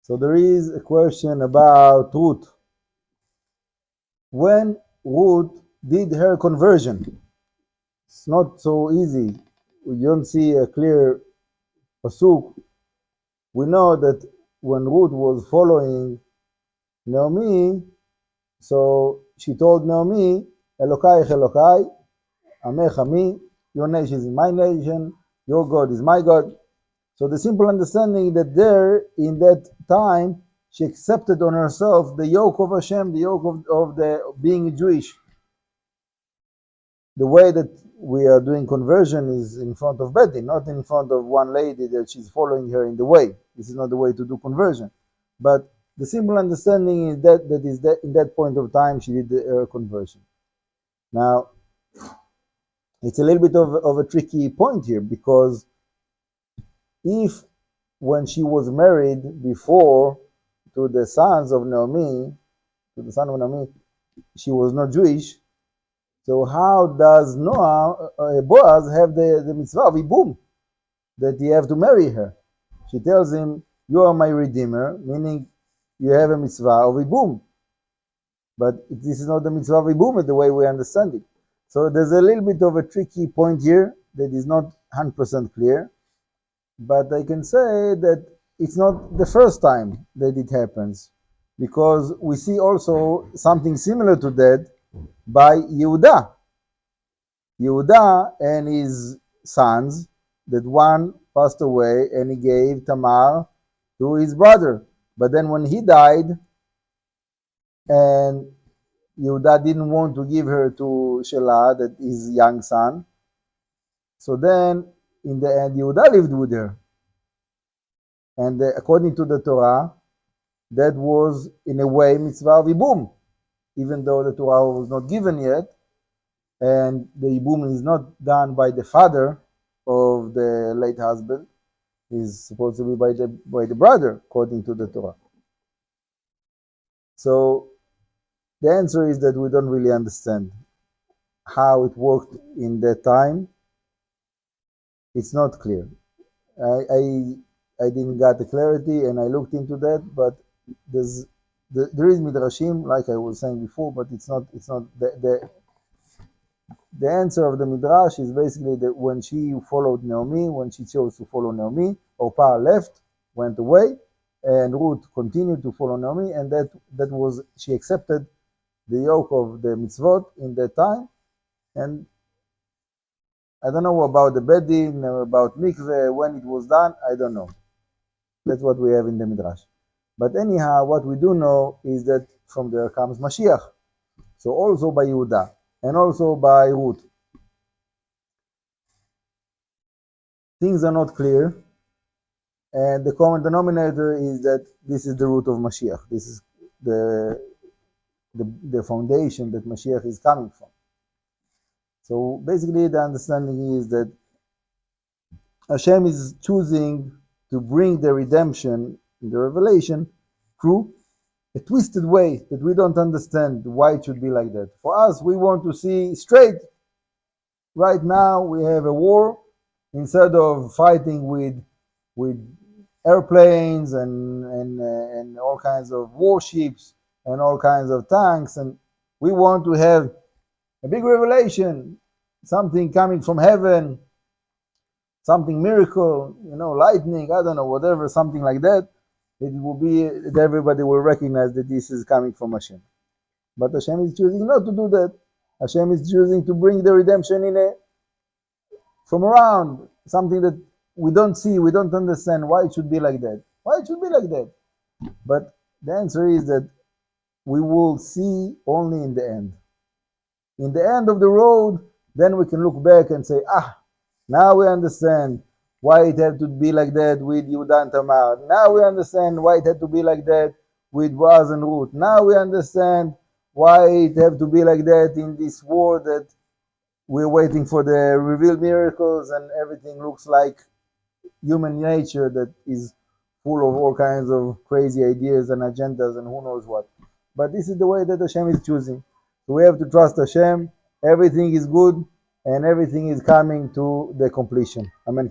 So there is a question about Ruth. When Ruth did her conversion, it's not so easy. We don't see a clear pasuk. We know that when Ruth was following Naomi, so she told Naomi, Elokai Elokai, Amech Ami, your nation is my nation, your God is my God. So the simple understanding that there, in that time, she accepted on herself the yoke of Hashem, the yoke of the being Jewish. The way that we are doing conversion is in front of Betty, not in front of one lady that she's following her in the way. This is not the way to do conversion. But the simple understanding is that in that point of time she did her conversion. Now, it's a little bit of a tricky point here, because if when she was married before to the sons of Naomi, to the son of Naomi, she was not Jewish, so how does Boaz have the mitzvah of ibum, that he have to marry her? She tells him, you are my redeemer, meaning you have a mitzvah of ibum. But this is not the mitzvah of ibum the way we understand it. So there's a little bit of a tricky point here that is not 100% clear. But I can say that it's not the first time that it happens, because we see also something similar to that by Yehuda. Yehuda and his sons, that one passed away and he gave Tamar to his brother. But then when he died, and Yehuda didn't want to give her to Shelah, that his young son, so then in the end Yehuda lived with her. And according to the Torah, that was in a way mitzvah of ibum, even though the Torah was not given yet, and the ibum is not done by the father of the late husband, is supposed to be by the brother, according to the Torah. So the answer is that we don't really understand how it worked in that time. It's not clear. I didn't get the clarity, and I looked into that, but there is midrashim, like I was saying before, but it's not the answer of the midrash is basically that when she followed Naomi, when she chose to follow Naomi, Orpah left, went away, and Ruth continued to follow Naomi, and that was, she accepted the yoke of the mitzvot in that time. And I don't know about the bedding, about mikveh, when it was done, I don't know. That's what we have in the midrash. But anyhow, what we do know is that from there comes Mashiach. So also by Yehuda and also by Ruth. Things are not clear, and the common denominator is that this is the root of Mashiach. This is the foundation that Mashiach is coming from. So basically the understanding is that Hashem is choosing to bring the redemption in the revelation through a twisted way that we don't understand why it should be like that. For us, we want to see straight. Right now we have a war. Instead of fighting with airplanes and all kinds of warships and all kinds of tanks, and we want to have a big revelation, something coming from heaven, something miracle, lightning, I don't know, whatever, something like that. It will be that everybody will recognize that this is coming from Hashem. But Hashem is choosing not to do that. Hashem is choosing to bring the redemption from around, something that we don't see, we don't understand why it should be like that. Why it should be like that? But the answer is that we will see only in the end. In the end of the road, then we can look back and say, now we understand why it had to be like that with Yehuda and Tamar. Now we understand why it had to be like that with Boaz and Ruth. Now we understand why it had to be like that in this war that we're waiting for the revealed miracles, and everything looks like human nature that is full of all kinds of crazy ideas and agendas and who knows what. But this is the way that Hashem is choosing. So we have to trust Hashem. Everything is good and everything is coming to the completion. Amen.